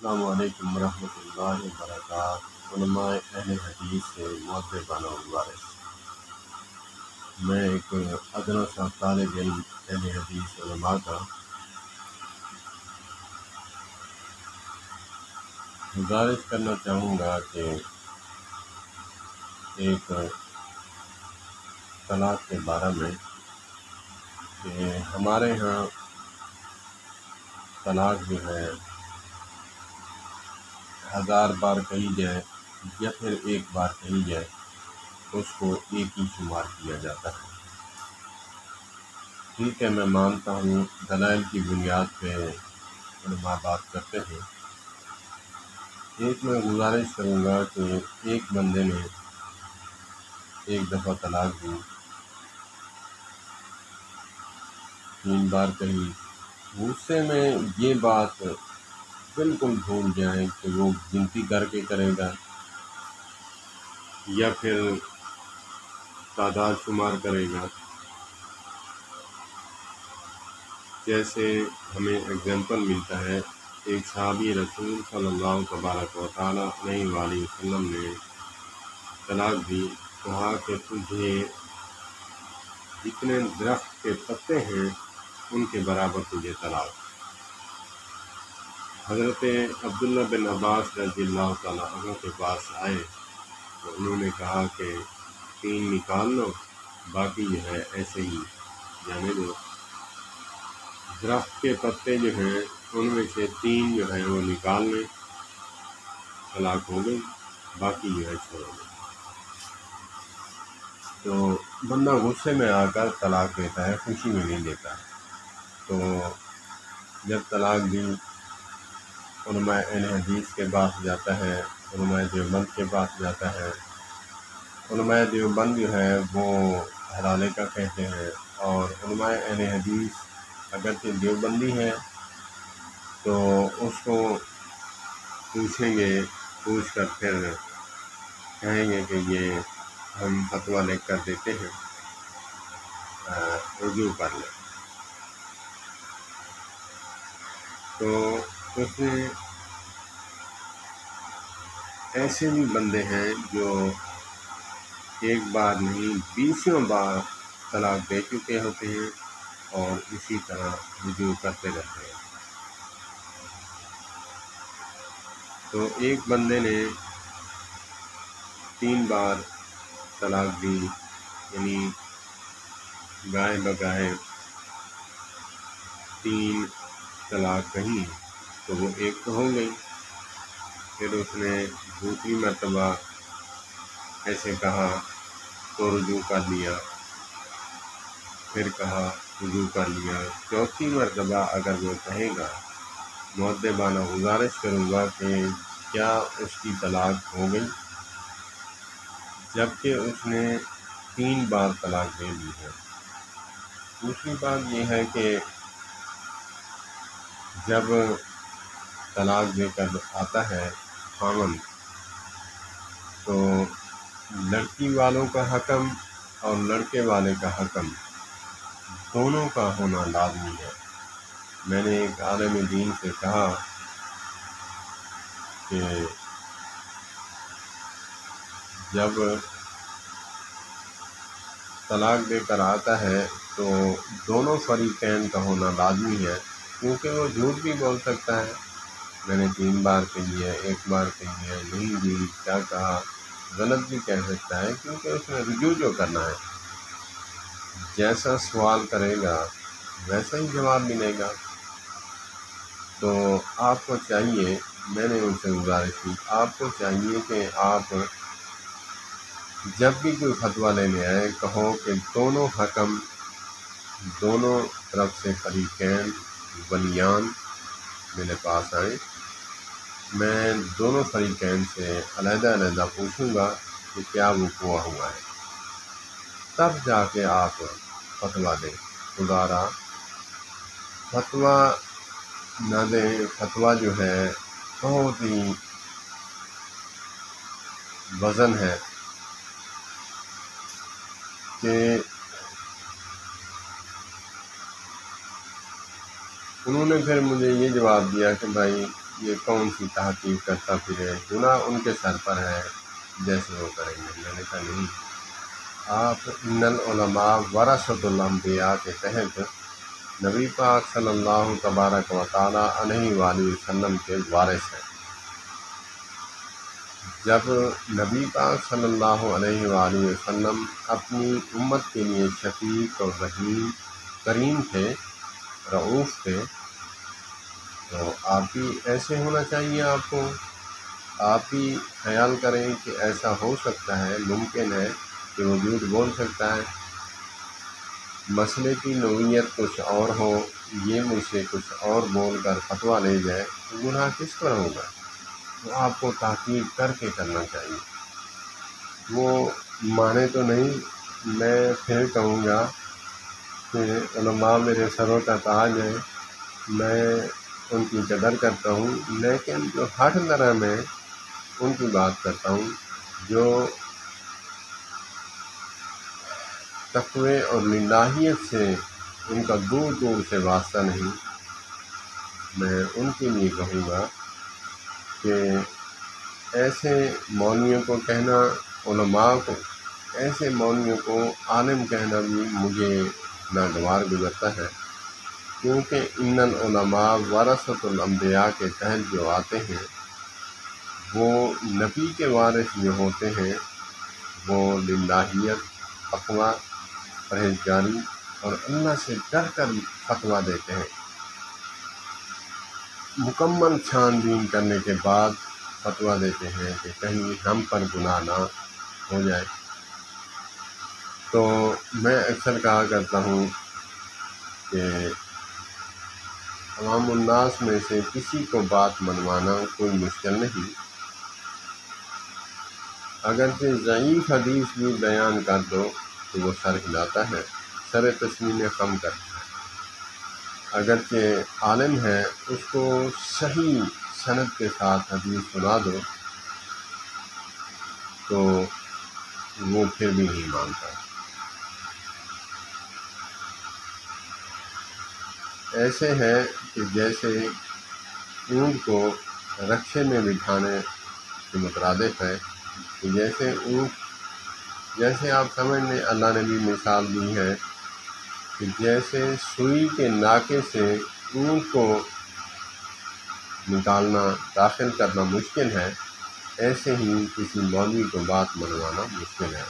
السلام علیکم ورحمۃ اللہ وبرکاتہ۔ علماء اہل حدیث سے مؤدبانہ گزارش۔ میں ایک ادنا سا طالب علم اہل حدیث علماء کا گزارش کرنا چاہوں گا کہ ایک طلاق کے بارے میں کہ ہمارے ہاں طلاق جو ہے 1000 بار کہی جائے یا پھر ایک بار کہی جائے اس کو ایک ہی شمار کیا جاتا ہے۔ ٹھیک ہے، میں مانتا ہوں دلائل کی بنیاد پہ علماء بات کرتے ہیں۔ ایک میں گزارش کروں گا کہ ایک بندے نے ایک دفعہ طلاق دی، 3 بار کہی، غصے میں یہ بات بالکل بھول جائیں کہ وہ گنتی کر کے کرے گا یا پھر تعداد شمار کرے گا۔ جیسے ہمیں اگزامپل ملتا ہے، ایک صحابی رسول صلی اللہ تبارک و تعالیٰ علیہ وآلہ وسلم نے طلاق دی، کہا کہ تجھے جتنے درخت کے پتے ہیں ان کے برابر تجھے طلاق۔ حضرت عبداللہ بن عباس رضی اللہ تعالیٰ عنہ کے پاس آئے تو انہوں نے کہا کہ 3 نکال لو، باقی جو ہے ایسے ہی جانے دو۔ درخت کے پتے جو ہیں ان میں سے 3 جو ہیں وہ نکال لیں، طلاق ہو گئی، باقی جو ہے چھوڑ دیں۔ تو بندہ غصے میں آ کر طلاق دیتا ہے، خوشی میں نہیں دیتا ہے۔ تو جب طلاق دی، علماء اہل حدیث کے پاس جاتا ہے، علماء دیوبند کے پاس جاتا ہے۔ علماء دیوبند جو ہے وہ حلالے کا کہتے ہیں، اور علماء اہل حدیث اگرچہ دیوبندی ہے تو اس کو پوچھیں گے، پوچھ کر پھر کہیں گے کہ یہ ہم فتویٰ لکھ کر دیتے ہیں، رجوع کر لیں۔ تو اس میں ایسے بھی بندے ہیں جو ایک بار نہیں 20 بار طلاق دے چکے ہوتے ہیں اور اسی طرح رجوع کرتے رہتے ہیں۔ تو ایک بندے نے 3 بار طلاق دی، یعنی گائے بگائے 3 طلاق کہیں تو وہ ایک تو ہو گئی، پھر اس نے دوسری مرتبہ ایسے کہا تو رجوع کر لیا، پھر کہا رجوع کر لیا، چوتھی مرتبہ اگر وہ کہے گا، مؤدبانہ گزارش کروں گا کہ کیا اس کی طلاق ہو گئی، جبکہ اس نے 3 بار طلاق دے دی ہے۔ دوسری بات یہ ہے کہ جب طلاق دے کر آتا ہے خاوند، تو لڑکی والوں کا حکم اور لڑکے والے کا حکم دونوں کا ہونا لازمی ہے۔ میں نے ایک عالم دین سے کہا کہ جب طلاق دے کر آتا ہے تو دونوں فریقین کا ہونا لازمی ہے، کیونکہ وہ جھوٹ بھی بول سکتا ہے، میں نے 3 بار کہی ہے، 1 بار کہی ہے، نہیں دی، کیا کہا، غلط بھی کہہ سکتا ہے، کیونکہ اس نے رجوع جو کرنا ہے، جیسا سوال کرے گا ویسا ہی جواب ملے گا۔ تو آپ کو چاہیے، میں نے ان سے گزارش کی، آپ کو چاہیے کہ آپ جب بھی کوئی فتویٰ لینے آئے کہو کہ دونوں حکم، دونوں طرف سے فریقین ولیان میرے پاس آئیں، میں دونوں فریقین سے علیحدہ علیحدہ پوچھوں گا کہ کیا وقوع ہوا ہے، تب جا کے آپ فتویٰ دیں۔ خدا را فتویٰ نہ دیں، فتویٰ جو ہے بہت ہی وزن ہے کہ انہوں نے پھر مجھے یہ جواب دیا کہ بھائی یہ کون سی تحقیق کرتا پھرے، گناہ ان کے سر پر ہے جیسے وہ کریں گے۔ میں نے کہا نہیں، آپ ان العلماء ورثۃ الانبیاء کے تحت نبی پاک صلی اللہ تبارک و تعالیٰ علیہ وآلہ وسلم کے وارث ہیں۔ جب نبی پاک صلی اللہ علیہ وآلہ وسلم اپنی امت کے لیے شفیق اور رحیم کریم تھے، رؤوف تھے، تو آپ بھی ایسے ہونا چاہیے۔ آپ کو آپ بھی خیال کریں کہ ایسا ہو سکتا ہے، ممکن ہے کہ وہ جھوٹ بول سکتا ہے، مسئلے کی نوعیت کچھ اور ہو، یہ مجھ سے کچھ اور بول کر فتویٰ لے جائے، تو گناہ کس پر ہوگا؟ تو آپ کو تحقیق کر کے کرنا چاہیے۔ وہ مانے تو نہیں، میں پھر کہوں گا کہ علماء میرے سروں کا تاج ہے، میں ان کی قدر کرتا ہوں، لیکن جو ہٹ نرم ہے ان کی بات کرتا ہوں، جو تقوی اور للہیت سے ان کا دور دور سے واسطہ نہیں، میں ان کے لیے کہوں گا کہ ایسے مولویوں کو کہنا، علماء کو، ایسے مولویوں کو عالم کہنا بھی مجھے ناگوار گزرتا ہے، کیونکہ ان العلماء ورثۃ الانبیاء کے تحت جو آتے ہیں، وہ نبی کے وارث جو ہوتے ہیں، وہ للہیت، تقویٰ، پرہیزگاری اور اللہ سے ڈر کر فتویٰ دیتے ہیں، مکمل چھان بین کرنے کے بعد فتویٰ دیتے ہیں کہ کہیں ہم پر گناہ نہ ہو جائے۔ تو میں اکثر کہا کرتا ہوں کہ عوام الناس میں سے کسی کو بات منوانا کوئی مشکل نہیں، اگرچہ ضعیف حدیث بھی بیان کر دو تو وہ سر ہلاتا ہے، سر تسلیم خم کرتا ہے، اگرچہ عالم ہے اس کو صحیح سند کے ساتھ حدیث سنا دو تو وہ پھر بھی نہیں مانتا۔ ایسے ہے کہ جیسے اونٹ کو رکشے میں بٹھانے کے مترادف ہے، کہ جیسے آپ سمجھ لیں، اللہ نے بھی مثال دی ہے کہ جیسے سوئی کے ناکے سے اونٹ کو نکالنا، داخل کرنا مشکل ہے، ایسے ہی کسی مولوی کو بات منوانا مشکل ہے۔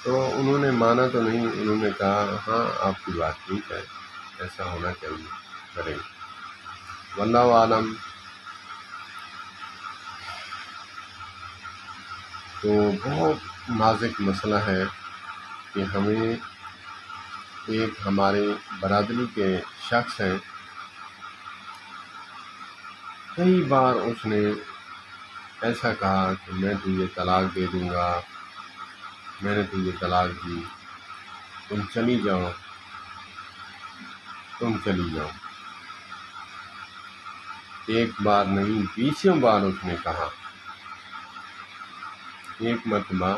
تو انہوں نے مانا تو نہیں، انہوں نے کہا ہاں آپ کی بات ٹھیک ہے، ایسا ہونا چاہیے، کریں۔ واللہ عالم۔ تو بہت نازک مسئلہ ہے کہ ہمیں ایک ہمارے برادری کے شخص ہیں، کئی بار اس نے ایسا کہا کہ میں تجھے طلاق دے دوں گا، میں نے تجھے طلاق دی، تم چلی جاؤ، تم چلی جاؤ۔ ایک بار نہیں، 20 بار اس نے کہا۔ ایک مرتبہ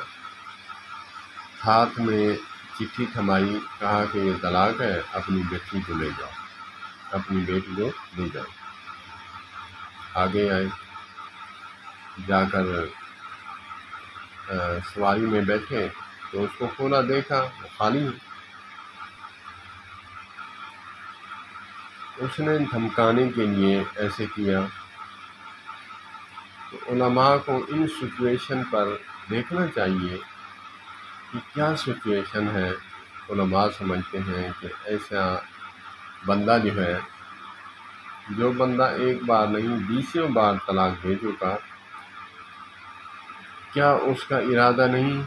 ہاتھ میں چٹھی تھمائی، کہا کہ یہ طلاق ہے، اپنی بیٹی کو لے جاؤ، اپنی بیٹی کو لے جاؤ۔ آگے آئے، جا کر سواری میں بیٹھے تو اس کو کھولا، دیکھا وہ خالی ہے۔ اس نے دھمکانے کے لیے ایسے کیا۔ تو علماء کو ان سچویشن پر دیکھنا چاہیے کہ کیا سچویشن ہے۔ علماء سمجھتے ہیں کہ ایسا بندہ جو ہے، جو بندہ ایک بار نہیں 20 بار طلاق دے چکا، کیا اس کا ارادہ نہیں؟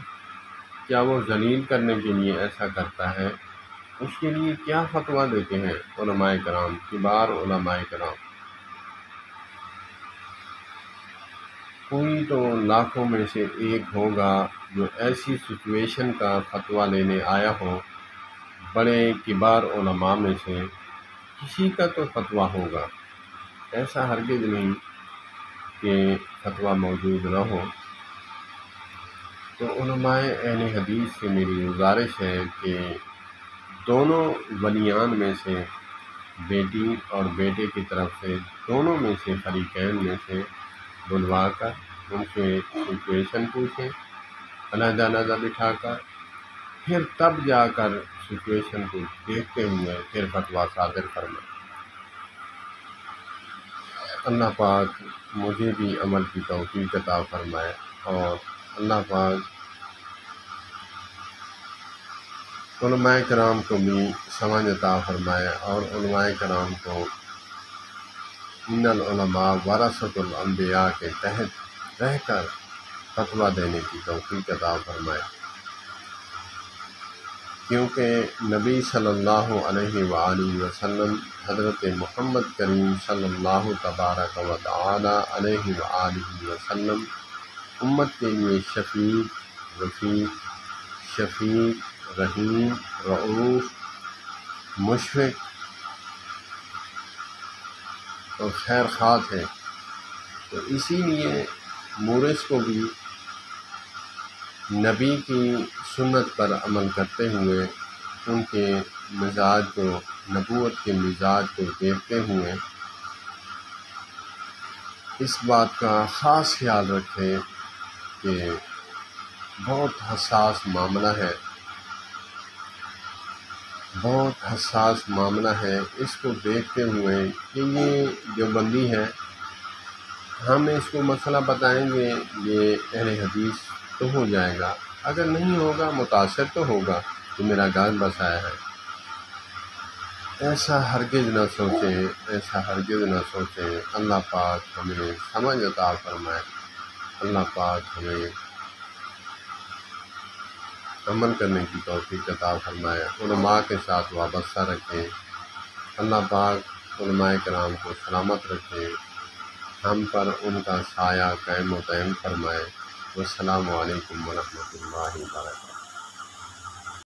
کیا وہ ذلیل کرنے کے لیے ایسا کرتا ہے؟ اس کے لیے کیا فتویٰ دیتے ہیں علماء کرام، کبار علماء کرام؟ کوئی تو لاکھوں میں سے ایک ہوگا جو ایسی سچویشن کا فتویٰ لینے آیا ہو، بڑے کبار علماء میں سے کسی کا تو فتویٰ ہوگا، ایسا ہرگز نہیں کہ فتویٰ موجود نہ ہو۔ تو علماء اہل حدیث سے میری گزارش ہے کہ دونوں ولیان میں سے بیٹی اور بیٹے کی طرف سے دونوں میں سے فریقین میں سے بلوا کر ان سے سچویشن پوچھیں، علیحدہ علیحدہ بٹھا کر، پھر تب جا کر سچویشن کو دیکھتے ہوئے پھر فتویٰ صادر فرمائیں۔ اللہ پاک مجھے بھی عمل کی توفیق عطا فرمائے، اور اللہ پاک علماء کرام کو بھی سمجھ عطا فرمائے، اور علماء کرام کو ان العلماء ورثۃ الانبیاء کے تحت رہ کر فتویٰ دینے کی توفیق عطا فرمائے، کیونکہ نبی صلی اللہ علیہ وآلہ وسلم حضرت محمد کریم صلی اللہ تبارک و تعالی علیہ وآلہ وسلم امت کے لیے شفیع، رفیق، شفیق، رحیم، رؤوف، مشفق اور خیر خواہ ہے۔ تو اسی لیے مورث کو بھی نبی کی سنت پر عمل کرتے ہوئے ان کے مزاج کو، نبوت کے مزاج کو دیکھتے ہوئے اس بات کا خاص خیال رکھے کہ بہت حساس معاملہ ہے، بہت حساس معاملہ ہے، اس کو دیکھتے ہوئے کہ یہ جو بندی ہے، ہم اس کو مسئلہ بتائیں گے یہ اہل حدیث تو ہو جائے گا، اگر نہیں ہوگا متاثر تو ہوگا کہ میرا گھر بسایا ہے۔ ایسا ہرگز نہ سوچیں، ایسا ہرگز نہ سوچیں۔ اللہ پاک ہمیں سمجھ عطا فرمائے، اللہ پاک ہمیں عمل کرنے کی توفیق عطا فرمائے، علماء کے ساتھ وابستہ رکھیں، اللہ پاک علماء کرام کو سلامت رکھے، ہم پر ان کا سایہ قائم و دائم فرمائے۔ والسلام علیکم ورحمۃ اللہ وبرکاتہ۔